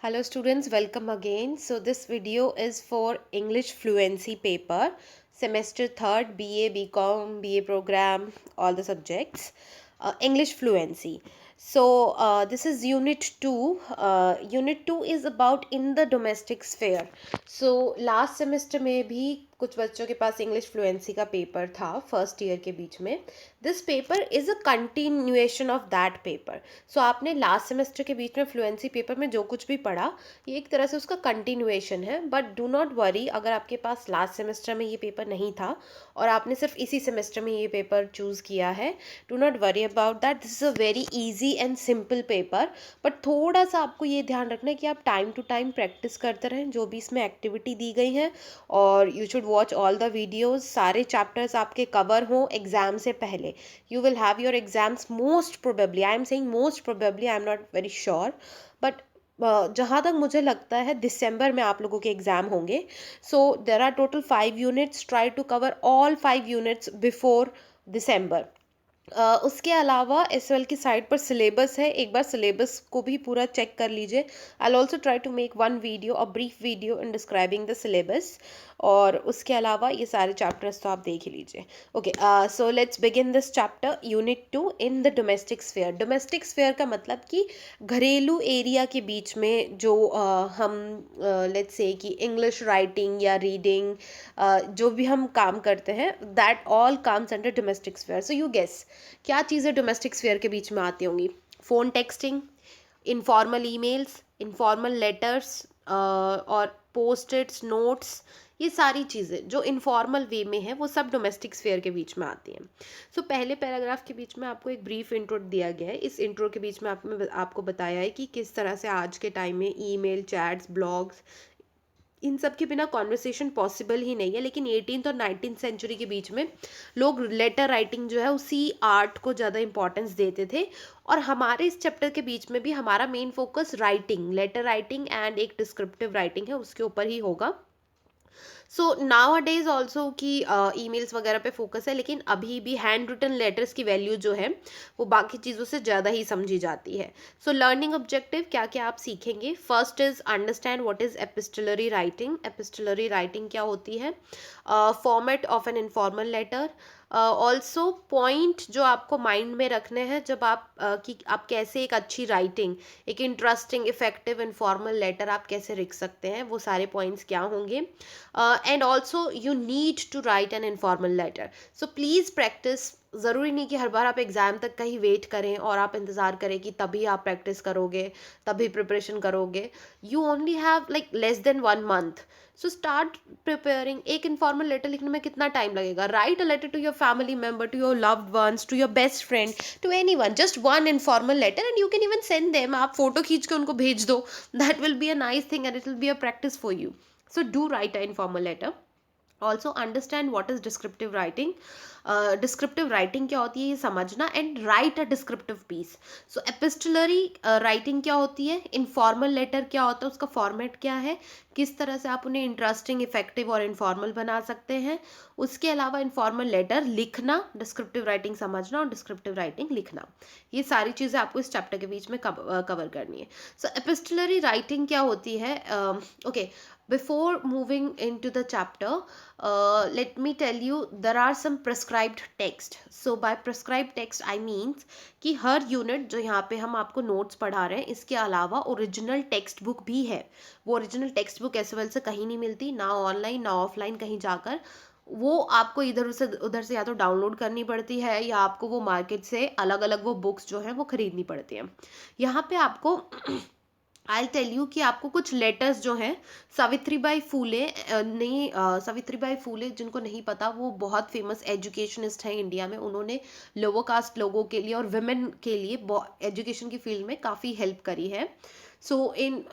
Hello students, welcome again. So this video is for English fluency paper, semester 3rd, BA, BCom, BA program, all the subjects. English fluency. So this is unit 2. Unit 2 is about in the domestic sphere. So last semester में भी कुछ बच्चों के पास English fluency का paper था first year के बीच में. This paper is a continuation of that paper. So आपने लास्ट सेमेस्टर के बीच में फ्लुएंसी पेपर में जो कुछ भी पढ़ा ये एक तरह से उसका कंटिन्यूएशन है. बट डू नॉट वरी, अगर आपके पास लास्ट सेमेस्टर में ये पेपर नहीं था और आपने सिर्फ इसी सेमेस्टर में ये पेपर चूज़ किया है, do not worry about that. This is a very easy and simple paper. But थोड़ा सा आपको ये ध्यान रखना है कि आप टाइम टू टाइम प्रैक्टिस करते रहें जो भी इसमें एक्टिविटी दी गई है. और you should watch all the videos. सारे चैप्टर्स आपके कवर हों एग्ज़ाम से पहले. You will have your exams most probably, I am saying most probably, I am not very sure, but जहाँ तक मुझे लगता है दिसंबर में आप लोगों के एग्ज़ाम होंगे. So there are total 5 units. Try to cover all 5 units before December. उसके अलावा एसएल की साइट पर सिलेबस है, एक बार सिलेबस को भी पूरा चेक कर लीजिए. I also try to make one video, a brief video in describing the syllabus. और उसके अलावा ये सारे चैप्टर्स तो आप देख ही लीजिए. Okay, so let's begin this chapter unit 2 in the domestic sphere. Domestic sphere का मतलब कि घरेलू एरिया के बीच में जो हम लेट्स से कि इंग्लिश राइटिंग या रीडिंग जो भी हम काम करते हैं, that all comes under domestic sphere. So you guess क्या चीज़ें डोमेस्टिक स्फेयर के बीच में आती होंगी. Phone texting, informal emails, informal letters और पोस्ट-इट्स, नोट्स, ये सारी चीज़ें जो इनफॉर्मल वे में है वो सब डोमेस्टिक स्फेयर के बीच में आती हैं. सो पहले पैराग्राफ के बीच में आपको एक ब्रीफ इंट्रो दिया गया है. इस इंट्रो के बीच में आपको बताया है कि किस तरह से आज के टाइम में ईमेल, चैट्स, ब्लॉग्स, इन सब के बिना कॉन्वर्सेशन पॉसिबल ही नहीं है. लेकिन 18th और 19th सेंचुरी के बीच में लोग लेटर राइटिंग जो है उसी आर्ट को ज़्यादा इंपॉर्टेंस देते थे. और हमारे इस चैप्टर के बीच में भी हमारा main focus writing, letter writing and एक डिस्क्रिप्टिव राइटिंग है उसके ऊपर ही होगा. So nowadays also कि ईमेल्स वगैरह पे फोकस है, लेकिन अभी भी हैंड रिटन लेटर्स की वैल्यू जो है वो बाकी चीज़ों से ज़्यादा ही समझी जाती है. सो लर्निंग ऑब्जेक्टिव क्या क्या आप सीखेंगे. First is understand what is epistolary writing. Epistolary writing क्या होती है. Format of an informal letter. Also point जो आपको माइंड में रखने हैं जब आप कि आप कैसे एक अच्छी राइटिंग, एक इंटरेस्टिंग, इफेक्टिव इनफॉर्मल लेटर आप कैसे लिख सकते हैं, वो सारे पॉइंट्स क्या होंगे. And also you need to write an informal letter. So please practise. ज़रूरी नहीं कि हर बार आप एग्ज़ाम तक का ही वेट करें और आप इंतज़ार करें कि तभी आप प्रैक्टिस करोगे, तभी प्रिपरेशन करोगे. You only have like less than 1 month. So start preparing. एक इनफॉर्मल लेटर लिखने में कितना टाइम लगेगा. Write a letter to your family member, to your loved ones, to your best friend, to any one. Just one informal letter and you can even send them. आप photo खींच के उनको भेज दो. That will be a nice thing and it will be a practice for you. So do write an informal letter. Also understand what is descriptive writing. Descriptive writing क्या होती है ये समझना. And write a descriptive piece. So epistolary writing क्या होती है. Informal letter क्या होता है, उसका फॉर्मेट क्या है, किस तरह से आप उन्हें इंटरेस्टिंग, इफेक्टिव और इनफॉर्मल बना सकते हैं. उसके अलावा इनफॉर्मल लेटर लिखना, डिस्क्रिप्टिव राइटिंग समझना और डिस्क्रिप्टिव राइटिंग लिखना. ये सारी चीज़ें आपको इस चैप्टर के बीच में कवर करनी है. सो एपिस्टलरी राइटिंग क्या होती है. Okay, before moving into the chapter, let me tell you there are some prescribed text. So by prescribed text I means कि हर यूनिट जो यहाँ पे हम आपको नोट्स पढ़ा रहे हैं इसके अलावा ओरिजिनल टेक्स्ट बुक भी है. वो ओरिजिनल टेक्स्ट बुक ऐसे वैसे कहीं नहीं मिलती, ना ऑनलाइन ना ऑफलाइन कहीं जाकर. वो आपको इधर से उधर से या तो डाउनलोड करनी पड़ती है या आपको वो मार्केट से अलग अलग वो बुक्स जो हैं वो खरीदनी पड़ती हैं. यहाँ पे आपको आई टेल यू कि आपको कुछ लेटर्स जो हैं सावित्रीबाई फूले ने सावित्रीबाई फूले, जिनको नहीं पता, वो बहुत फेमस एजुकेशनिस्ट हैं इंडिया में. उन्होंने लोअर कास्ट लोगों के लिए और वुमेन के लिए एजुकेशन की फील्ड में काफ़ी हेल्प करी है. सो इन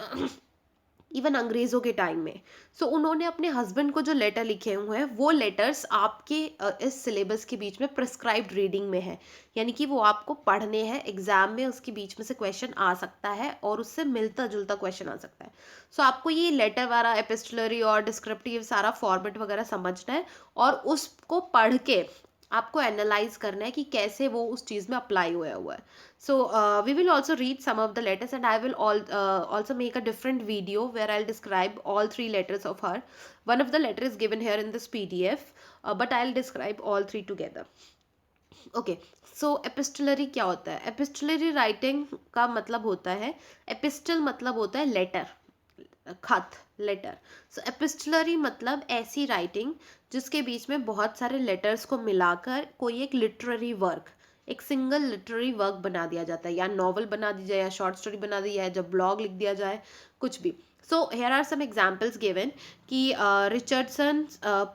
इवन अंग्रेज़ों के टाइम में. सो उन्होंने अपने हस्बैंड को जो लेटर लिखे हुए हैं वो लेटर्स आपके इस सिलेबस के बीच में प्रिस्क्राइब्ड रीडिंग में है. यानी कि वो आपको पढ़ने हैं एग्जाम में, उसके बीच में से क्वेश्चन आ सकता है और उससे मिलता जुलता क्वेश्चन आ सकता है. सो आपको ये लेटर वाला एपिस्टलरी और डिस्क्रिप्टिव सारा फॉर्मेट वगैरह समझना है और उसको पढ़ के आपको एनालाइज करना है कि कैसे वो उस चीज़ में अप्लाई हुआ है. So we will also read some of the letters, and I will also make a different video where I'll describe all three letters of her. One of the letter is given here in this PDF, but I'll describe all three together. Okay. So epistolary क्या होता है? एपिस्टलरी writing का मतलब होता है, epistle मतलब होता है लेटर, खत, लेटर. सो एपिस्टलरी मतलब ऐसी राइटिंग जिसके बीच में बहुत सारे लेटर्स को मिलाकर कोई एक लिटरेरी वर्क, एक सिंगल लिटरेरी वर्क बना दिया जाता है, या नॉवल बना दी जाए, या शॉर्ट स्टोरी बना दी जाए, जब ब्लॉग लिख दिया जाए, कुछ भी. So here are some examples given कि Richardson,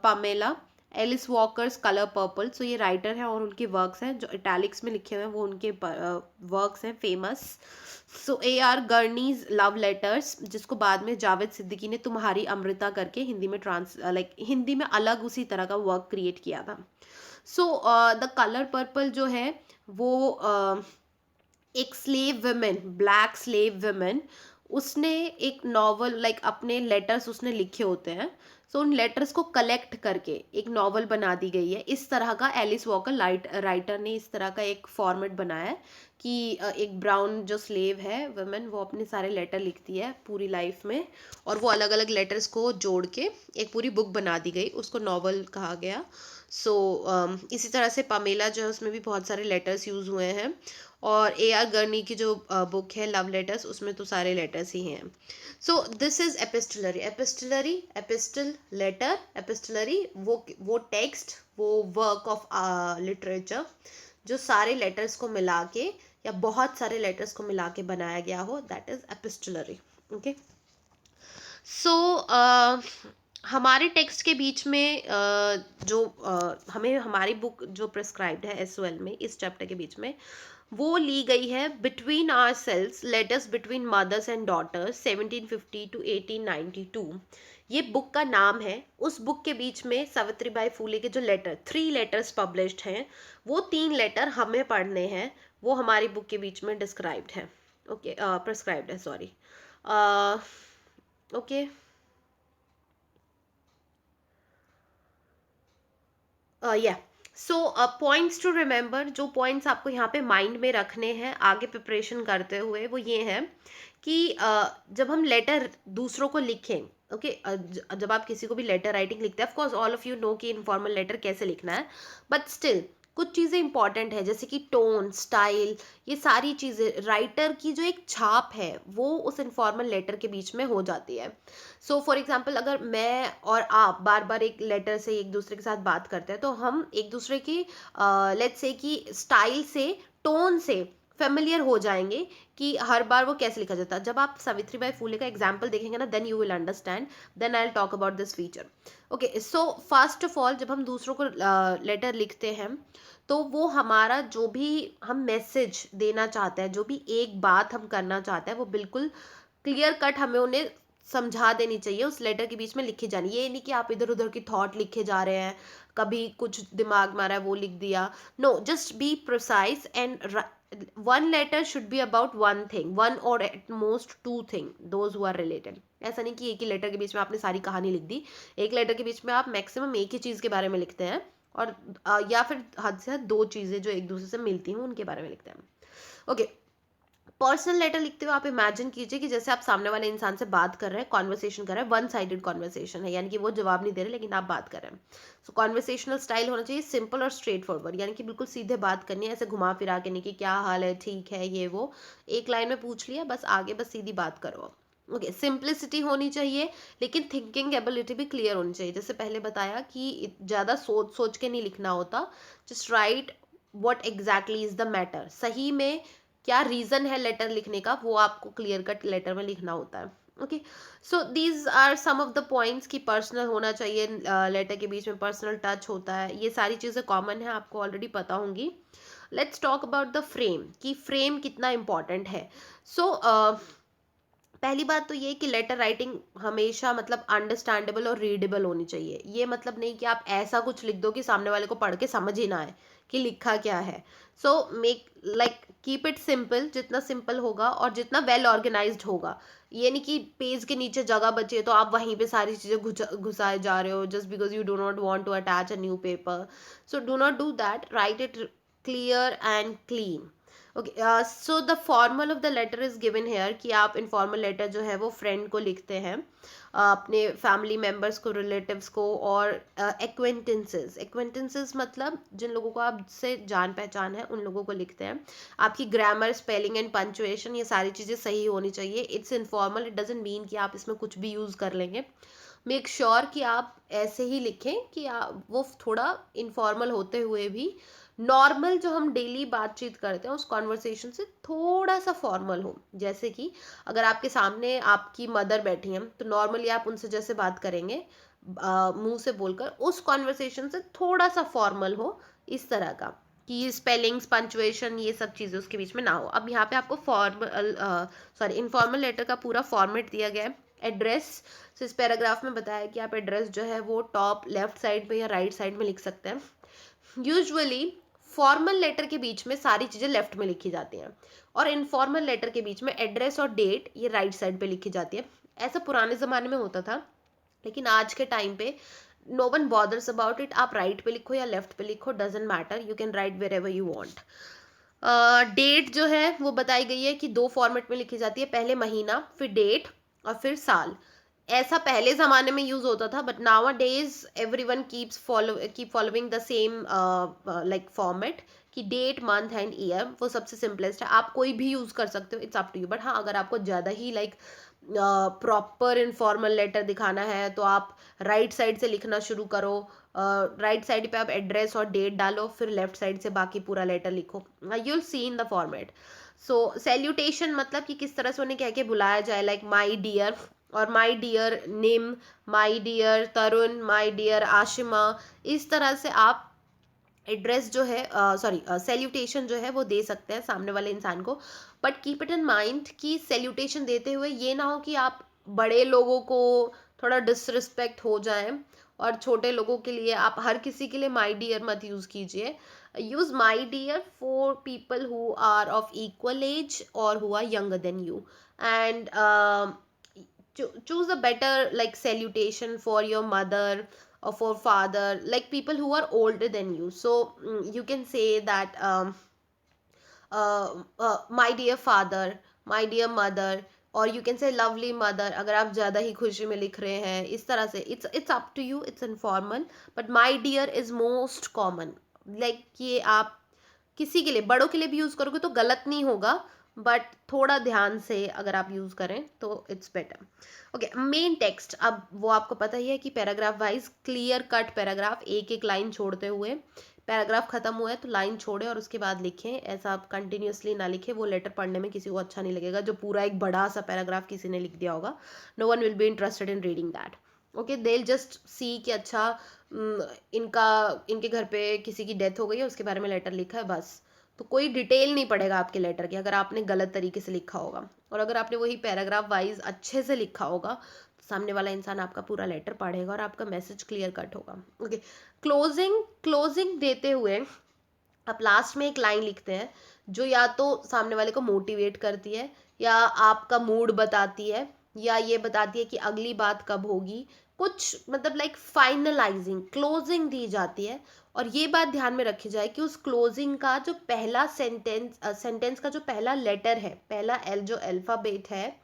Pamela, Alice Walker's Color Purple. So ये राइटर हैं और उनके वर्क्स हैं जो इटैलिक्स में लिखे हुए हैं, वो उनके वर्क्स हैं फेमस. सो AR गर्नीज लव लेटर्स, जिसको बाद में जावेद सिद्दीकी ने तुम्हारी अमृता करके हिंदी में हिंदी में अलग उसी तरह का वर्क क्रिएट किया था. सो द कलर पर्पल जो है वो एक slave women, black slave women, उसने एक नॉवल अपने लेटर्स उसने लिखे होते हैं. सो उन लेटर्स को कलेक्ट करके एक नॉवल बना दी गई है. इस तरह का एलिस वॉकर राइटर ने इस तरह का एक फॉर्मेट बनाया है कि एक ब्राउन जो स्लेव है वुमेन, वो अपने सारे लेटर लिखती है पूरी लाइफ में, और वो अलग अलग लेटर्स को जोड़ के एक पूरी बुक बना दी गई, उसको नॉवल कहा गया. सो इसी तरह से पामेला जो है उसमें भी बहुत सारे लेटर्स यूज़ हुए हैं, और AR गर्नी की जो बुक है लव लेटर्स, उसमें तो सारे लेटर्स ही हैं. So this is epistolary. Epistolary, epistle, letter, epistolary वो टेक्स्ट, वो वर्क ऑफ लिटरेचर जो सारे लेटर्स को मिला के या बहुत सारे लेटर्स को मिला के बनाया गया हो, दैट इज एपिस्टलरी. ओके. सो हमारे टेक्स्ट के बीच में जो हमें हमारी बुक जो प्रिस्क्राइब्ड है SOL में, इस चैप्टर के बीच में, वो ली गई है between ourselves, letters between mothers and daughters 1750 to 1892. ये बुक का नाम है. उस बुक के बीच में सावित्री बाई फूले के जो लेटर, 3 लेटर्स पब्लिश्ड हैं, वो 3 लेटर हमें पढ़ने हैं, वो हमारी बुक के बीच में डिस्क्राइब्ड है. ओके, प्रिस्क्राइब्ड है, सॉरी. ओके. या. सो पॉइंट्स टू रिमेंबर, जो पॉइंट्स आपको यहाँ पे माइंड में रखने हैं आगे प्रिपरेशन करते हुए, वो ये हैं कि जब हम लेटर दूसरों को लिखें, ओके, जब आप किसी को भी लेटर राइटिंग लिखते हैं, of course all of you know कि इनफॉर्मल लेटर कैसे लिखना है, बट स्टिल कुछ चीज़ें इंपॉर्टेंट है, जैसे कि टोन, स्टाइल, ये सारी चीज़ें, राइटर की जो एक छाप है वो उस इनफॉर्मल लेटर के बीच में हो जाती है. सो फॉर एग्जाम्पल, अगर मैं और आप बार बार एक लेटर से एक दूसरे के साथ बात करते हैं, तो हम एक दूसरे की लेट्स से कि स्टाइल से, टोन से फेमिलियर हो जाएंगे कि हर बार वो कैसे लिखा जाता है. जब आप सावित्री बाई फूले का एग्जाम्पल देखेंगे ना, then you will understand, then I will talk about this feature. Okay. So first of all, जब हम दूसरों को लेटर लिखते हैं, तो वो हमारा जो भी हम मैसेज देना चाहते हैं, जो भी एक बात हम करना चाहते हैं, वो बिल्कुल क्लियर कट हमें उन्हें समझा देनी चाहिए, उस लेटर के बीच में लिखी जानी. ये नहीं कि आप इधर उधर की थॉट लिखे जा रहे हैं, कभी कुछ दिमाग में आ रहा है वो लिख दिया. No, just be precise, and one letter should be about one thing, one और at most 2 thing, those who are related. ऐसा नहीं कि एक ही लेटर के बीच में आपने सारी कहानी लिख दी. एक लेटर के बीच में आप मैक्सिमम एक ही चीज़ के बारे में लिखते हैं, और या फिर हद से हद 2 चीज़ें जो एक दूसरे से मिलती हैं उनके बारे में लिखते हैं. ओके. पर्सनल लेटर लिखते हुए आप इमेजिन कीजिए कि जैसे आप सामने वाले इंसान से बात कर रहे हैं, कॉन्वर्सेशन कर रहे हैं, वन साइडेड कॉन्वर्सेशन है, यानी कि वो जवाब नहीं दे रहे लेकिन आप बात कर रहे हैं. सो कॉन्वर्सेशनल स्टाइल होना चाहिए सिंपल और स्ट्रेट फॉरवर्ड, यानी कि बिल्कुल सीधे बात करनी है, ऐसे घुमा फिरा के नहीं कि क्या हाल है, ठीक है, ये वो, एक लाइन में पूछ लिया बस, आगे बस सीधी बात करो. ओके. सिंप्लिसिटी होनी चाहिए, लेकिन थिंकिंग एबिलिटी भी क्लियर होनी चाहिए. जैसे पहले बताया कि ज़्यादा सोच सोच के नहीं लिखना होता, just right what exactly is the matter, सही में क्या रीज़न है लेटर लिखने का, वो आपको क्लियर कट लेटर में लिखना होता है. Okay. So these are some of the points कि पर्सनल होना चाहिए, लेटर के बीच में पर्सनल टच होता है, ये सारी चीज़ें कॉमन है, आपको ऑलरेडी पता होंगी. Let's talk about the frame, कि फ्रेम कितना इंपॉर्टेंट है. सो पहली बात तो ये कि लेटर राइटिंग हमेशा मतलब अंडरस्टैंडेबल और रीडेबल होनी चाहिए. ये मतलब नहीं कि आप ऐसा कुछ लिख दो कि सामने वाले को पढ़ के समझ ही ना आए कि लिखा क्या है. So make like keep it simple, जितना सिंपल होगा और जितना वेल ऑर्गेनाइज्ड होगा. ये नहीं कि पेज के नीचे जगह बचे तो आप वहीं पे सारी चीज़ें घुसाए जा रहे हो just because you do not want to attach a new paper. So do not do that, write it clear and clean. Okay, so the formal of the letter is given here कि आप informal letter जो है वो friend को लिखते हैं, अपने family members को, रिलेटिव्स को, और एक्वेंटेंसेस मतलब जिन लोगों को आपसे जान पहचान है उन लोगों को लिखते हैं. आपकी ग्रामर, स्पेलिंग एंड पंचुएशन ये सारी चीज़ें सही होनी चाहिए. It's informal, it doesn't mean कि आप इसमें कुछ भी यूज़ कर लेंगे. मेक श्योर कि आप ऐसे ही लिखें कि वो थोड़ा इनफॉर्मल होते हुए भी नॉर्मल जो हम डेली बातचीत करते हैं उस कॉन्वर्सेशन से थोड़ा सा फॉर्मल हो. जैसे कि अगर आपके सामने आपकी मदर बैठी हैं तो नॉर्मली आप उनसे जैसे बात करेंगे मुंह से बोलकर, उस कॉन्वर्सेशन से थोड़ा सा फॉर्मल हो, इस तरह का कि स्पेलिंग्स, पंचुएशन ये सब चीज़ें उसके बीच में ना हो. अब यहाँ पे आपको फॉर्मल इनफॉर्मल लेटर का पूरा फॉर्मेट दिया गया है. एड्रेस, तो इस पैराग्राफ में बताया कि आप एड्रेस जो है वो टॉप लेफ्ट साइड में या राइट साइड में लिख सकते हैं. यूजुअली फॉर्मल लेटर के बीच में सारी चीज़ें लेफ्ट में लिखी जाती हैं और इनफॉर्मल लेटर के बीच में एड्रेस और डेट ये राइट साइड पे लिखी जाती है. ऐसा पुराने ज़माने में होता था, लेकिन आज के टाइम पे no one bothers about it. आप राइट पे लिखो या लेफ्ट पे लिखो, doesn't matter, you can write wherever you want. Date जो है वो बताई गई है कि दो फॉर्मेट में लिखी जाती है, पहले महीना, फिर डेट, और फिर साल. ऐसा पहले ज़माने में यूज़ होता था, but now days every one keep following the same like format कि डेट, मंथ एंड ईयर वो सबसे सिंपलेस्ट है. आप कोई भी यूज़ कर सकते हो, it's up to you. But हाँ, अगर आपको ज़्यादा ही लाइक प्रॉपर इनफॉर्मल लेटर दिखाना है तो आप राइट साइड से लिखना शुरू करो. राइट साइड पे आप एड्रेस और डेट डालो, फिर लेफ्ट साइड से बाकी पूरा लेटर लिखो. You will C in the format. So salutation मतलब कि किस तरह से उन्हें कह के बुलाया जाए, लाइक माई डियर और my dear Nim, my dear Tarun, my dear Ashima. इस तरह से आप एड्रेस जो है सैल्यूटेशन जो है वो दे सकते हैं सामने वाले इंसान को. But keep it in mind कि सैल्यूटेशन देते हुए ये ना हो कि आप बड़े लोगों को थोड़ा डिसरिस्पेक्ट हो जाए, और छोटे लोगों के लिए आप हर किसी के लिए माई डियर मत यूज़ कीजिए. Use my dear for people who are of equal age और who are younger than you. And choose a better like salutation for your mother or for father, like people who are older than you. So you can say that my dear father, my dear mother, और you can से lovely mother अगर आप ज़्यादा ही खुशी में लिख रहे हैं. इस तरह से it's up to you, it's informal, but my dear is most common. Like ये आप किसी के लिए, बड़ों के लिए भी यूज़ करोगे तो गलत नहीं होगा, बट थोड़ा ध्यान से अगर आप यूज़ करें तो it's better. Okay, main text. अब वो आपको पता ही है कि paragraph wise clear cut paragraph, एक एक लाइन छोड़ते हुए. पैराग्राफ खत्म हुआ है तो लाइन छोड़े और उसके बाद लिखें. ऐसा आप कंटिन्यूसली ना लिखें, वो लेटर पढ़ने में किसी को अच्छा नहीं लगेगा जो पूरा एक बड़ा सा पैराग्राफ किसी ने लिख दिया होगा. No one will be interested in reading that. Okay, they just see कि अच्छा इनका इनके घर पे किसी की डेथ हो गई है, उसके बारे में लेटर लिखा है, बस. तो कोई डिटेल नहीं पड़ेगा आपके लेटर की अगर आपने गलत तरीके से लिखा होगा. और अगर आपने वही पैराग्राफ वाइज अच्छे से लिखा होगा तो सामने वाला इंसान आपका पूरा लेटर पढ़ेगा और आपका मैसेज क्लियर कट होगा. ओके, क्लोजिंग देते हुए आप लास्ट में एक लाइन लिखते हैं जो या तो सामने वाले को मोटिवेट करती है, या आपका मूड बताती है, या ये बताती है कि अगली बात कब होगी. कुछ मतलब लाइक फाइनलाइजिंग क्लोजिंग दी जाती है. और ये बात ध्यान में रखी जाए कि उस क्लोजिंग का जो पहला सेंटेंस का जो पहला लेटर है, पहला एल जो अल्फाबेट है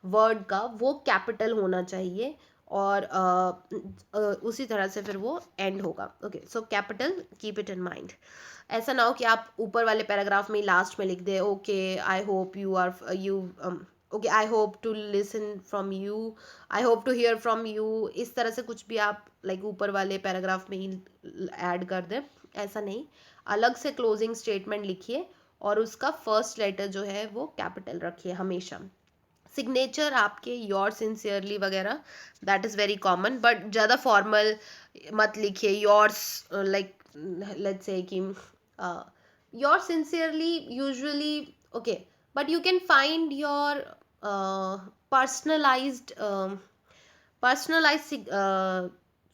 वर्ड का, वो कैपिटल होना चाहिए, और उसी तरह से फिर वो एंड होगा. Okay, so capital, keep it in mind. ऐसा ना हो कि आप ऊपर वाले पैराग्राफ में लास्ट में लिख दे okay I hope you are you okay I hope to listen from you, I hope to hear from you. इस तरह से कुछ भी आप लाइक ऊपर वाले पैराग्राफ में ही ऐड कर दें. ऐसा नहीं, अलग से क्लोजिंग स्टेटमेंट लिखिए और उसका फर्स्ट लेटर जो है वो कैपिटल रखिए हमेशा. सिग्नेचर आपके योर सिंसियरली वगैरह, that is very common, but ज़्यादा फॉर्मल मत लिखिए. योर्स लाइक लेट्स से कि your sincerely usually okay, but you can find your personalised personalised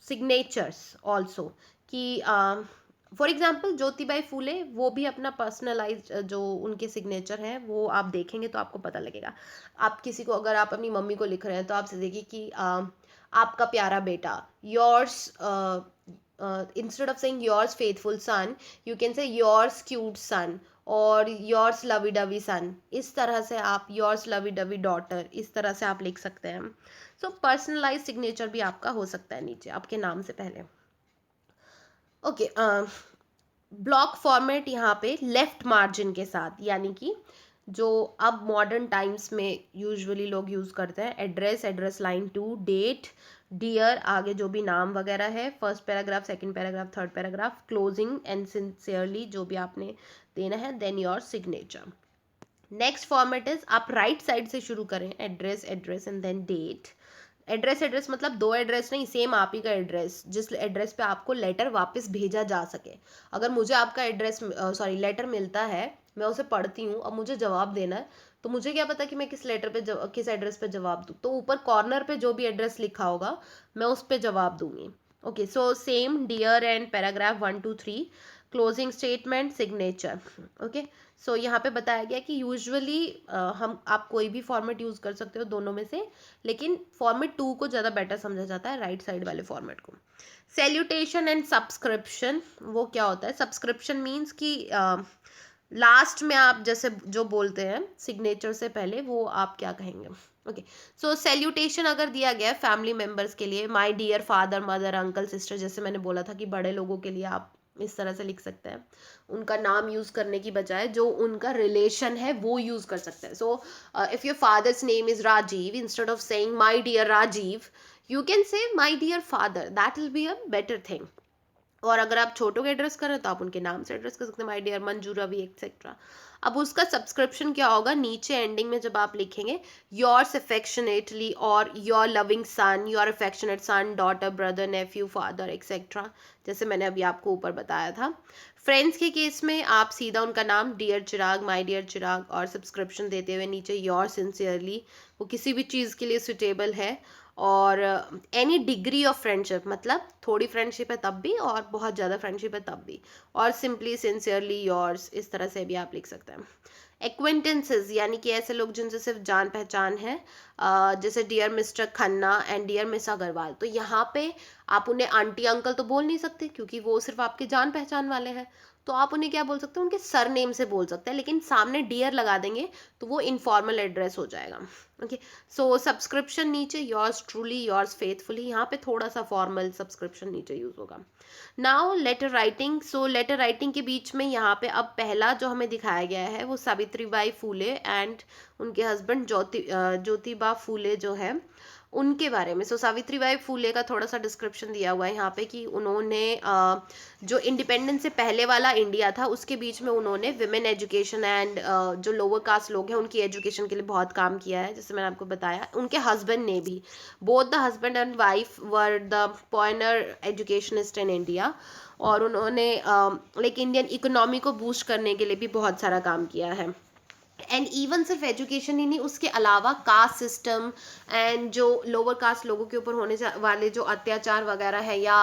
signatures also कि फॉर एग्जाम्पल ज्योतिबाई फूले, वो भी अपना पर्सनलाइज जो उनके सिग्नेचर है वो आप देखेंगे तो आपको पता लगेगा। आप किसी को, अगर आप अपनी मम्मी को लिख रहे हैं तो आपसे देखिए कि आपका प्यारा बेटा, yours, instead of saying yours faithful son, you can say yours cute son, और योर्स लवी डवी सन। इस तरह से आप योर्स लवी डवी डॉटर, इस तरह से आप लिख सकते हैं। सो पर्सनलाइज सिग्नेचर भी आपका हो सकता है नीचे आपके नाम से पहले। ओके, ब्लॉक फॉर्मेट यहाँ पे लेफ्ट मार्जिन के साथ, यानी कि जो अब मॉडर्न टाइम्स में यूजुअली लोग यूज़ करते हैं, address, address line 2, date, dear, आगे जो भी नाम वगैरह है, first paragraph, second paragraph, third paragraph, closing and sincerely जो भी आपने देना है, then your signature. Next format is आप राइट साइड से शुरू करें, address, address and then date. Address, address मतलब दो एड्रेस नहीं, सेम आप ही का एड्रेस, जिस एड्रेस पे आपको लेटर वापस भेजा जा सके। अगर मुझे आपका एड्रेस, सॉरी, लेटर मिलता है, मैं उसे पढ़ती हूँ, अब मुझे जवाब देना है, तो मुझे क्या पता कि मैं किस लेटर पे किस एड्रेस पे जवाब दूँ, तो ऊपर कॉर्नर पे जो भी एड्रेस लिखा होगा मैं उस पे जवाब दूंगी। Okay, so same dear and paragraph 1 2 3, closing statement, signature. Okay, so यहाँ पे बताया गया कि यूजुअली हम आप कोई भी फॉर्मेट यूज़ कर सकते हो दोनों में से, लेकिन फॉर्मेट 2 को ज़्यादा बेटर समझा जाता है, राइट साइड वाले फॉर्मेट को। सैल्यूटेशन एंड सब्सक्रिप्शन, वो क्या होता है? सब्सक्रिप्शन मीन्स कि लास्ट में आप जैसे जो बोलते हैं सिग्नेचर से पहले, वो आप क्या कहेंगे? ओके, सो सैल्यूटेशन अगर दिया गया है फैमिली मेम्बर्स के लिए, my dear father, mother, uncle, sister, जैसे मैंने बोला था कि बड़े लोगों के लिए आप इस तरह से लिख सकते हैं, उनका नाम यूज़ करने की बजाय जो उनका रिलेशन है वो यूज़ कर सकते हैं। So if your father's name is Rajiv, instead of saying my dear Rajiv, you can say my dear father, that will be a better thing. और अगर आप छोटों के एड्रेस करें तो आप उनके नाम से एड्रेस कर सकते हैं, my dear Manju, Ravi, etcetera. अब उसका सब्सक्रिप्शन क्या होगा? नीचे एंडिंग में जब आप लिखेंगे योर्स अफेक्शनेटली और your loving son, your affectionate son, daughter, brother, nephew, father, etcetera, जैसे मैंने अभी आपको ऊपर बताया था। फ्रेंड्स के केस में आप सीधा उनका नाम डियर चिराग, माय डियर चिराग, और सब्सक्रिप्शन देते हुए नीचे योर सिंसियरली, वो किसी भी चीज़ के लिए सुटेबल है। और एनी डिग्री ऑफ फ्रेंडशिप, मतलब थोड़ी फ्रेंडशिप है तब भी और बहुत ज़्यादा फ्रेंडशिप है तब भी, और सिंपली सिंसियरली योर्स, इस तरह से भी आप लिख सकते हैं। एक्वेंटेंसेस, यानी कि ऐसे लोग जिनसे सिर्फ जान पहचान है, जैसे dear mister Khanna and dear miss Agarwal, तो यहाँ पे आप उन्हें आंटी अंकल तो बोल नहीं सकते क्योंकि वो सिर्फ आपके जान पहचान वाले हैं, तो आप उन्हें क्या बोल सकते हैं? उनके सर नेम से बोल सकते हैं, लेकिन सामने डियर लगा देंगे तो वो इनफॉर्मल एड्रेस हो जाएगा। ओके, सो सब्सक्रिप्शन नीचे योर्स ट्रूली, योर्स फेथफुली, यहाँ पे थोड़ा सा फॉर्मल सब्सक्रिप्शन नीचे यूज होगा। नाउ लेटर राइटिंग, सो लेटर राइटिंग के बीच में यहाँ पे अब पहला जो हमें दिखाया गया है वो सावित्रीबाई फूले एंड उनके हस्बैंड ज्योतिबा फूले जो है उनके बारे में। सो सावित्रीबाई फूले का थोड़ा सा डिस्क्रिप्शन दिया हुआ है यहाँ पे कि उन्होंने जो इंडिपेंडेंस से पहले वाला इंडिया था उसके बीच में उन्होंने विमेन एजुकेशन एंड जो लोअर कास्ट लोग हैं उनकी एजुकेशन के लिए बहुत काम किया है, जैसे मैंने आपको बताया। उनके हस्बैंड ने भी, both the husband and wife were the pioneer educationist in India, और उन्होंने लाइक इंडियन इकोनॉमी को बूस्ट करने के लिए भी बहुत सारा काम किया है। एंड इवन सिर्फ एजुकेशन ही नहीं, उसके अलावा कास्ट सिस्टम एंड जो लोअर कास्ट लोगों के ऊपर होने वाले जो अत्याचार वगैरह है या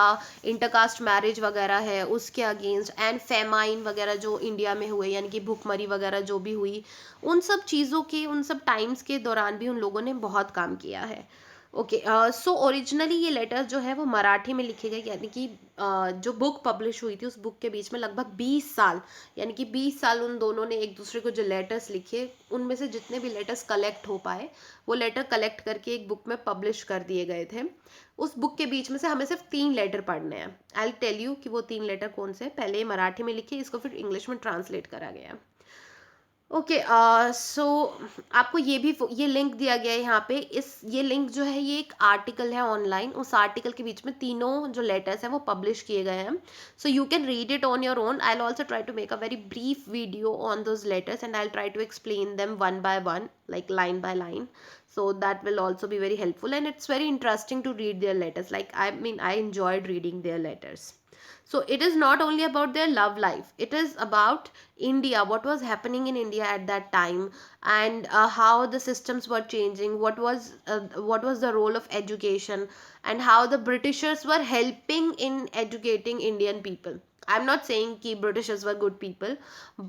इंटरकास्ट मैरिज वगैरह है उसके अगेंस्ट, एंड फेमाइन वगैरह जो इंडिया में हुए, यानी कि भुखमरी वगैरह जो भी हुई, उन सब चीज़ों के, उन सब टाइम्स के दौरान भी उन लोगों ने बहुत काम किया है। ओके, सो ओरिजिनली ये लेटर जो है वो मराठी में लिखे गए, यानी कि जो बुक पब्लिश हुई थी उस बुक के बीच में लगभग 20 साल, यानी कि 20 साल उन दोनों ने एक दूसरे को जो लेटर्स लिखे, उनमें से जितने भी लेटर्स कलेक्ट हो पाए वो लेटर कलेक्ट करके एक बुक में पब्लिश कर दिए गए थे। उस बुक के बीच में से हमें सिर्फ 3 लेटर पढ़ने हैं। आई टेल यू कि वो 3 लेटर कौन से। पहले मराठी में लिखे, इसको फिर इंग्लिश में ट्रांसलेट करा गया। ओके, सो आपको ये लिंक दिया गया है यहाँ पे। ये लिंक जो है ये एक आर्टिकल है ऑनलाइन, उस आर्टिकल के बीच में तीनों जो लेटर्स हैं वो पब्लिश किए गए हैं। So you can read it on your own. I will also try to make a very brief video on those letters and I will try to explain them one by one, like line by line, so that will also be very helpful, and it's very interesting to read their letters. Like, I mean, I enjoyed reading their letters. So it is not only about their love life, it is about India, what was happening in India at that time, and how the systems were changing, what was the role of education, and how the Britishers were helping in educating Indian people. I'm not saying कि Britishers were good people,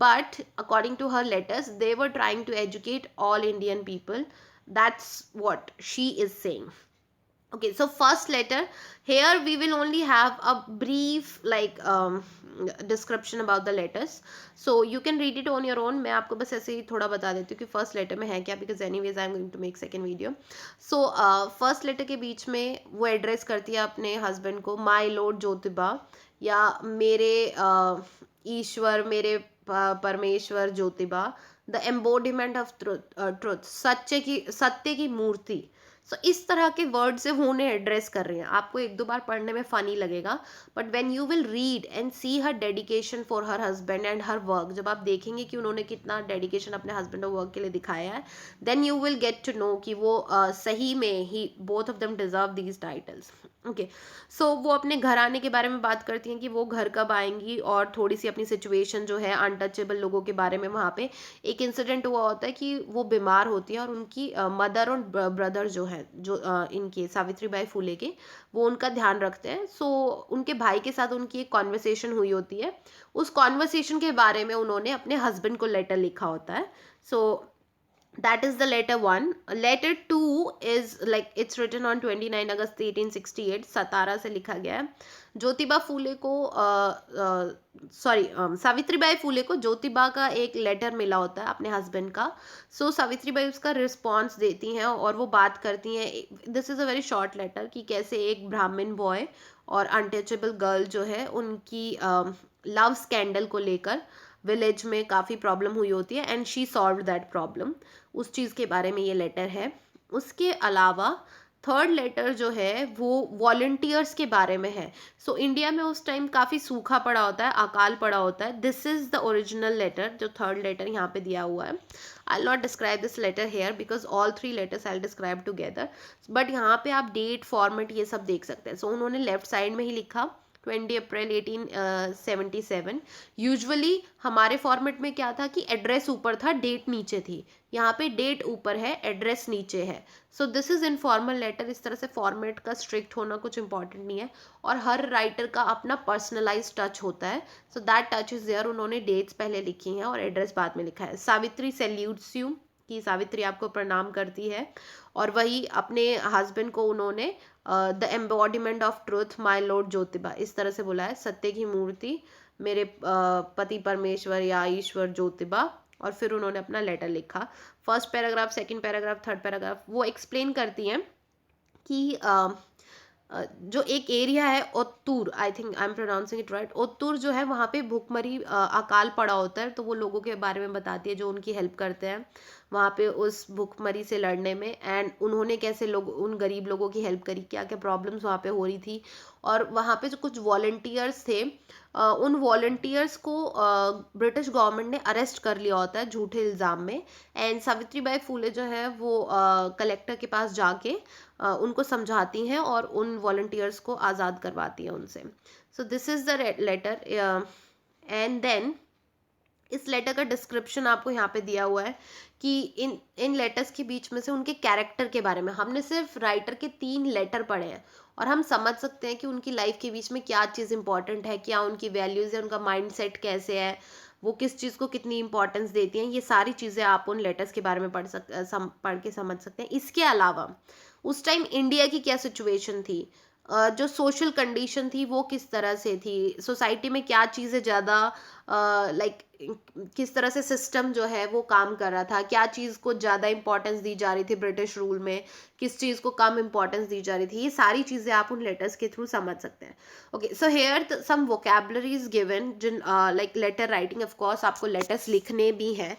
but according to her letters, they were trying to educate all Indian people. That's what she is saying. Okay, so first letter, here we will only have a brief like description about the letters, so you can read it on your own. मैं आपको बस ऐसे ही थोड़ा बता देती हूँ कि first letter में है क्या, because anyways I'm going to make second video. So first letter के बीच में वो एड्रेस करती है अपने हस्बैंड को, माई लॉर्ड ज्योतिबा, या मेरे ईश्वर, मेरे परमेश्वर ज्योतिबा, द एम्बोडिमेंट ऑफ ट्रुथ, सत्य की मूर्ति. सो इस तरह के वर्ड से वो उन्हें एड्रेस कर रही हैं. आपको एक दो बार पढ़ने में फनी लगेगा, but when you will read and see her dedication for her husband and her work, जब आप देखेंगे कि उन्होंने कितना डेडिकेशन अपने हस्बैंड और वर्क के लिए दिखाया है, then you will get to know कि वो सही में ही both of them deserve these titles. Okay, so वो अपने घर आने के बारे में बात करती हैं कि वो घर कब आएंगी, और थोड़ी सी अपनी सिचुएशन जो है अनटचेबल लोगों के बारे में. वहाँ पे एक इंसिडेंट हुआ होता है कि वो बीमार होती है और उनकी मदर और ब्रदर जो है, जो इनके सावित्रीबाई फुले के, वो उनका ध्यान रखते हैं. सो उनके भाई के साथ उनकी एक कॉन्वर्सेशन हुई होती है. उस कॉन्वर्सेशन के बारे में उन्होंने अपने हस्बैंड को लेटर लिखा होता है. सो that is the letter 1. Letter 2 is like it's written on 29 अगस्त 1868, सतारा से लिखा गया है. ज्योतिबा फूले को सावित्रीबाई फूले को ज्योतिबा का एक लेटर मिला होता है अपने हस्बैंड का. सो सावित्रीबाई उसका रिस्पॉन्स देती हैं और वो बात करती हैं. This is a very short letter कि कैसे एक ब्राह्मण बॉय और अनटचेबल गर्ल जो है, उनकी लव स्कैंडल को लेकर विलेज में काफ़ी प्रॉब्लम हुई होती है, and she solve that problem. उस चीज़ के बारे में ये लेटर है. उसके अलावा थर्ड लेटर जो है वो वॉलंटियर्स के बारे में है. सो इंडिया में उस टाइम काफ़ी सूखा पड़ा होता है, अकाल पड़ा होता है. This is the original letter, जो थर्ड लेटर यहाँ पे दिया हुआ है. I not describe this letter here because all three letters I describe together, but यहाँ पे आप डेट, फॉर्मेट, ये सब देख सकते हैं. सो उन्होंने लेफ्ट साइड में ही लिखा 20 अप्रैल 1877. यूजुअली हमारे फॉर्मेट में क्या था कि एड्रेस ऊपर था, डेट नीचे थी. यहाँ पे डेट ऊपर है, एड्रेस नीचे है. So this is informal letter. इस तरह से फॉर्मेट का स्ट्रिक्ट होना कुछ इंपॉर्टेंट नहीं है, और हर राइटर का अपना पर्सनलाइज टच होता है. So that touch is there. उन्होंने डेट्स पहले लिखी हैं और एड्रेस बाद में लिखा है. सावित्री सैल्यूट्स यू, कि सावित्री आपको प्रणाम करती है. और वही अपने हस्बैंड को उन्होंने the embodiment of truth my lord Jyotiba इस तरह से बोला है, सत्य की मूर्ति, मेरे पति परमेश्वर या ईश्वर ज्योतिबा. और फिर उन्होंने अपना लेटर लिखा. First paragraph, second paragraph, third paragraph वो एक्सप्लेन करती हैं कि जो एक एरिया है Ottur, I think I am pronouncing it right, Ottur जो है, वहाँ पे भूखमरी अकाल पड़ा होता है. तो वो लोगों के बारे में बताती है जो उनकी हेल्प करते हैं वहाँ पे उस भूखमरी से लड़ने में, एंड उन्होंने कैसे लोग, उन गरीब लोगों की हेल्प करी, क्या क्या प्रॉब्लम्स वहाँ पे हो रही थी. और वहाँ पे जो कुछ वॉलंटियर्स थे, उन वॉलंटियर्स को ब्रिटिश गवर्नमेंट ने अरेस्ट कर लिया होता है झूठे इल्ज़ाम में. एंड सावित्रीबाई फूले जो है वो कलेक्टर के पास जाके उनको समझाती हैं और उन वॉलंटियर्स को आज़ाद करवाती हैं उनसे. So this is the letter. And then इस लेटर का डिस्क्रिप्शन आपको यहाँ पे दिया हुआ है कि इन लेटर्स के बीच में से उनके कैरेक्टर के बारे में. हमने सिर्फ राइटर के 3 लेटर पढ़े हैं और हम समझ सकते हैं कि उनकी लाइफ के बीच में क्या चीज़ इंपॉर्टेंट है, क्या उनकी वैल्यूज़ है, उनका माइंड सेट कैसे है, वो किस चीज़ को कितनी इंपॉर्टेंस देती हैं. ये सारी चीज़ें आप उन लेटर्स के बारे में पढ़ के समझ सकते हैं. इसके अलावा उस टाइम इंडिया की क्या सिचुएशन थी, जो सोशल कंडीशन थी वो किस तरह से थी, सोसाइटी में क्या चीज़ें ज़्यादा लाइक किस तरह से सिस्टम जो है वो काम कर रहा था, क्या चीज़ को ज़्यादा इंपॉर्टेंस दी जा रही थी ब्रिटिश रूल में, किस चीज़ को कम इंपॉर्टेंस दी जा रही थी, ये सारी चीज़ें आप उन लेटर्स के थ्रू समझ सकते हैं. Okay, so here some vocabularies given जिन like letter writing. Of course आपको लेटर्स लिखने भी हैं,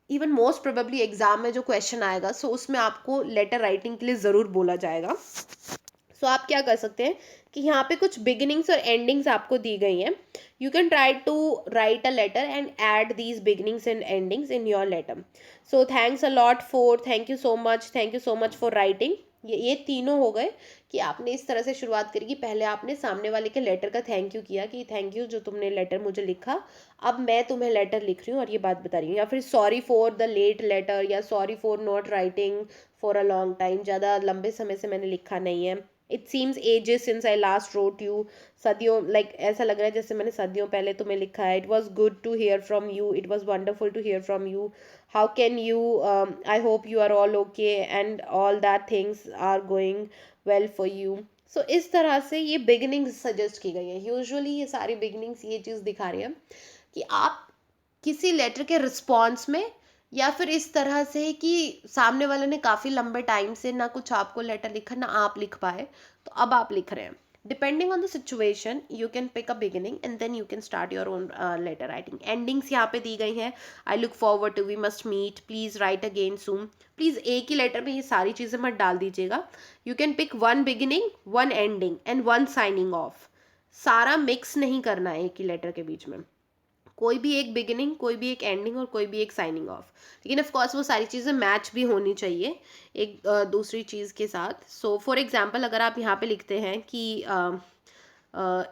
इवन मोस्ट प्रोबेबली एग्जाम में जो क्वेश्चन आएगा सो उसमें आपको लेटर राइटिंग के लिए ज़रूर बोला जाएगा. सो आप क्या कर सकते हैं कि यहाँ पे कुछ बिगिनिंग्स और एंडिंग्स आपको दी गई हैं. You can try to write a letter and add these beginnings and endings in your letter. So thanks a lot for, thank you so much for writing. ये तीनों हो गए कि आपने इस तरह से शुरुआत करी कि पहले आपने सामने वाले के लेटर का थैंक यू किया कि थैंक यू जो तुमने लेटर मुझे लिखा, अब मैं तुम्हें लेटर लिख रही हूँ और ये बात बता रही हूँ. या फिर sorry for the late letter, या sorry for not writing for a long time, ज़्यादा लंबे समय से मैंने लिखा नहीं है, it seems ages since I last wrote you, सदियों लाइक ऐसा लग रहा है जैसे मैंने सदियों पहले तुम्हें लिखा है. It was good to hear from you, it was wonderful to hear from you, how can you, I hope you are all okay and all that things are going well for you. So इस तरह से ये beginnings suggest की गई है. Usually ये सारी beginnings ये चीज़ दिखा रही है कि आप किसी लेटर के रिस्पॉन्स में, या फिर इस तरह से कि सामने वाले ने काफ़ी लंबे टाइम से ना कुछ आपको लेटर लिखा ना आप लिख पाए, तो अब आप लिख रहे हैं. Depending on the situation you can pick a beginning and then you can start your own letter writing. Endings यहाँ पे दी गई हैं. I look forward to, we must meet, please write again soon. Please एक ही letter में ये सारी चीज़ें मत डाल दीजिएगा. You can pick one beginning, one ending and one signing off. सारा मिक्स नहीं करना है एक ही लेटर के बीच में. कोई भी एक बिगिनिंग, कोई भी एक एंडिंग और कोई भी एक साइनिंग ऑफ. लेकिन ऑफ कोर्स वो सारी चीज़ें मैच भी होनी चाहिए एक दूसरी चीज़ के साथ. सो फॉर एग्जांपल अगर आप यहाँ पे लिखते हैं कि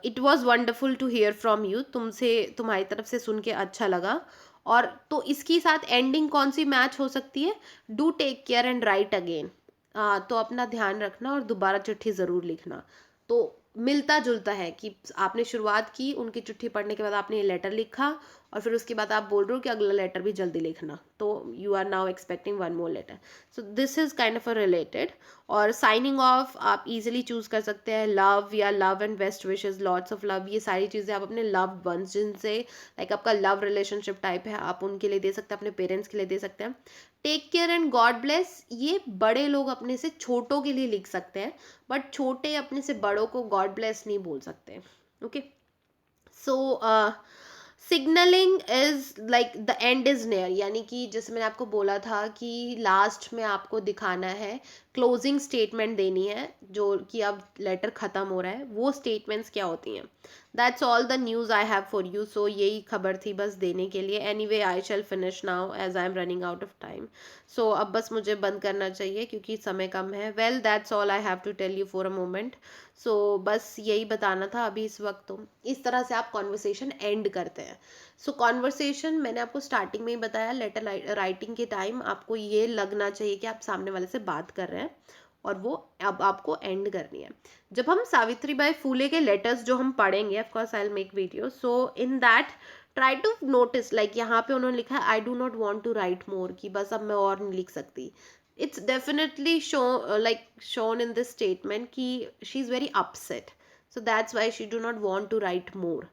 it was wonderful to hear from you, तुमसे तुम्हारी तरफ से सुन के अच्छा लगा, और तो इसके साथ एंडिंग कौन सी मैच हो सकती है, do take care and write again. तो अपना ध्यान रखना और दोबारा चिट्ठी ज़रूर लिखना. तो मिलता जुलता है कि आपने शुरुआत की, उनकी चिट्ठी पढ़ने के बाद आपने ये लेटर लिखा, और फिर उसके बाद आप बोल रहे हो कि अगला लेटर भी जल्दी लिखना, तो you are now expecting one more letter. So this is kind of a related. और साइनिंग ऑफ आप इजीली चूज कर सकते हैं लव या love and best wishes, lots of love. ये सारी चीज़ें आप अपने लव्ड वंस जिनसे लाइक आपका लव रिलेशनशिप टाइप है, आप उनके लिए दे सकते हैं, अपने पेरेंट्स के लिए दे सकते हैं. Take care and God bless, ये बड़े लोग अपने से छोटों के लिए लिख सकते हैं, बट छोटे अपने से बड़ों को गॉड ब्लेस नहीं बोल सकते. Okay. So signalling is like the end is near, यानी कि जैसे मैंने आपको बोला था कि लास्ट में आपको दिखाना है, क्लोजिंग स्टेटमेंट देनी है जो कि अब लेटर ख़त्म हो रहा है, वो स्टेटमेंट्स क्या होती हैं. That's all the news I have for you. So यही खबर थी बस देने के लिए. Anyway I shall finish now as I am running out of time. So अब बस मुझे बंद करना चाहिए क्योंकि समय कम है. Well that's all I have to tell you for a moment. So बस यही बताना था अभी इस वक्त. तो इस तरह से आप कॉन्वर्सेशन एंड करते हैं. सो कॉन्वर्सेशन मैंने आपको स्टार्टिंग में ही बताया, लेटर राइटिंग के टाइम आपको ये लगना चाहिए कि आप सामने वाले से बात कर रहे हैं, और वो अब आपको एंड करनी है. जब हम सावित्री बाई फूले के लेटर्स जो हम पढ़ेंगे, of course I will make video, so in that try to notice, like यहाँ पे उन्होंने लिखा है I do not want to write more, कि बस अब मैं और नहीं लिख सकती. it's definitely like shown in this statement कि she is very upset, so that's why she do not want to write more.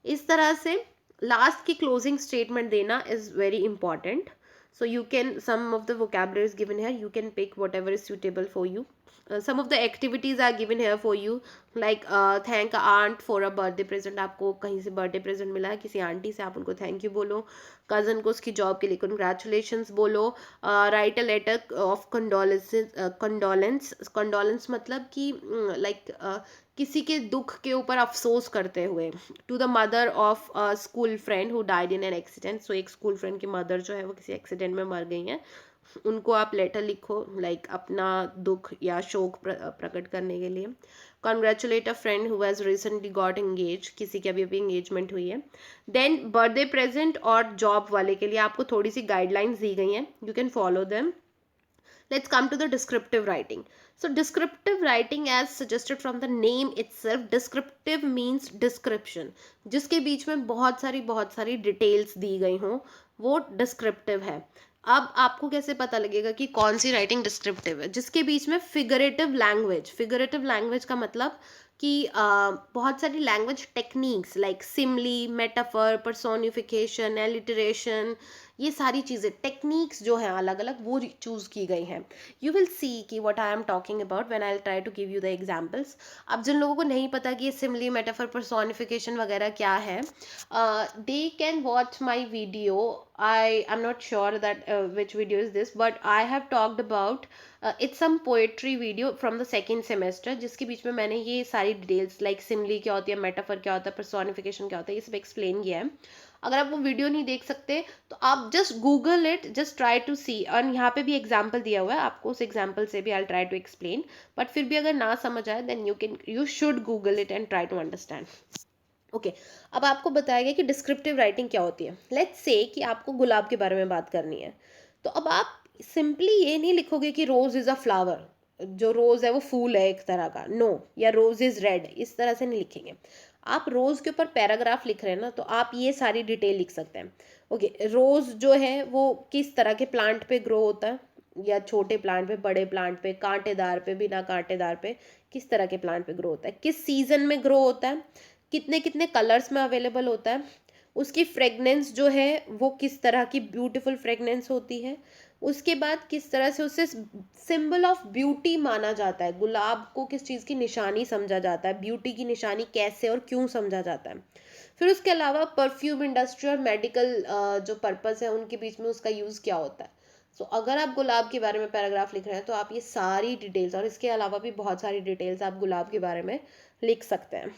इस तरह से लास्ट की क्लोजिंग स्टेटमेंट देना is very important. so you can, some of the vocabulary is given here, you can pick whatever is suitable for you. Some of the activities are given here for you, like thank aunt for a birthday present. आपको कहीं से birthday present मिला है किसी aunty से, आप उनको thank you बोलो. कज़न को उसकी जॉब के लिए कंग्रेचुलेशंस बोलो. Write a letter of condolence मतलब कि लाइक किसी के दुख के ऊपर अफसोस करते हुए, to the mother of a school friend who died in an accident. So एक स्कूल फ्रेंड की मदर जो है वो किसी एक्सीडेंट में मर गई हैं, उनको आप लेटर लिखो, लाइक अपना दुख या शोक प्रकट करने के लिए. Congratulate a friend who has recently got engage, किसी की अभी अभी एंगेजमेंट हुई है. देन बर्थडे प्रेजेंट और जॉब वाले के लिए आपको थोड़ी सी गाइडलाइंस दी गई हैं, you can follow them. Let's come to the descriptive writing. So descriptive writing, as suggested from the name itself, descriptive means description. जिसके बीच में बहुत सारी डिटेल्स दी गई हों, वो डिस्क्रिप्टिव है. अब आपको कैसे पता लगेगा कि कौन सी राइटिंग डिस्क्रिप्टिव है? जिसके बीच में फिगरेटिव लैंग्वेज का मतलब कि बहुत सारी language techniques like simile, metaphor, personification, alliteration, ये सारी चीज़ें टेक्निक्स जो हैं अलग अलग, वो चूज़ की गई हैं. यू विल सी कि what I am talking about when I will try to give you the examples. अब जिन लोगों को नहीं पता कि ये सिमली, मेटाफर, पर्सोनिफिकेशन वगैरह क्या है, they can watch my video. I am not sure that which video is this, but I have talked about its some poetry video from the second semester, जिसके बीच में मैंने ये सारी डिटेल्स लाइक सिमली क्या होती है, मेटाफर क्या होता है, पर्सोनिफिकेशन क्या होता है, ये सब एक्सप्लेन किया है. अगर आप वो वीडियो नहीं देख सकते तो आप just Google it, just try to see. और यहाँ पे भी एग्जाम्पल दिया हुआ है, आपको उस एग्जाम्पल से भी I try to explain. But फिर भी अगर ना समझ आए then you should Google it and try to understand. Okay. अब आपको बताया गया कि डिस्क्रिप्टिव राइटिंग क्या होती है. लेट्स से कि आपको गुलाब के बारे में बात करनी है, तो अब आप सिंपली ये नहीं लिखोगे कि रोज इज़ अ फ्लावर. जो रोज़ है वो फूल है एक तरह का, नो, या रोज़ इज़ रेड, इस तरह से नहीं लिखेंगे। आप रोज़ के ऊपर पैराग्राफ लिख रहे हैं ना, तो आप ये सारी डिटेल लिख सकते हैं। ओके, रोज़ जो है वो किस तरह के प्लांट पे ग्रो होता है, या छोटे प्लांट पे, बड़े प्लांट पे, कांटेदार पे, बिना कांटेदार पे, किस तरह के प्लांट पे ग्रो होता है, किस सीजन में ग्रो होता है, कितने कितने कलर्स में अवेलेबल होता है, उसकी फ्रेगनेंस जो है वो किस तरह की ब्यूटीफुल फ्रेगनेंस होती है, उसके बाद किस तरह से उसे सिंबल ऑफ ब्यूटी माना जाता है, गुलाब को किस चीज़ की निशानी समझा जाता है, ब्यूटी की निशानी कैसे और क्यों समझा जाता है। फिर उसके अलावा परफ्यूम इंडस्ट्री और मेडिकल जो पर्पस है उनके बीच में उसका यूज़ क्या होता है। सो अगर आप गुलाब के बारे में पैराग्राफ लिख रहे हैं तो आप ये सारी डिटेल्स, और इसके अलावा भी बहुत सारी डिटेल्स आप गुलाब के बारे में लिख सकते हैं।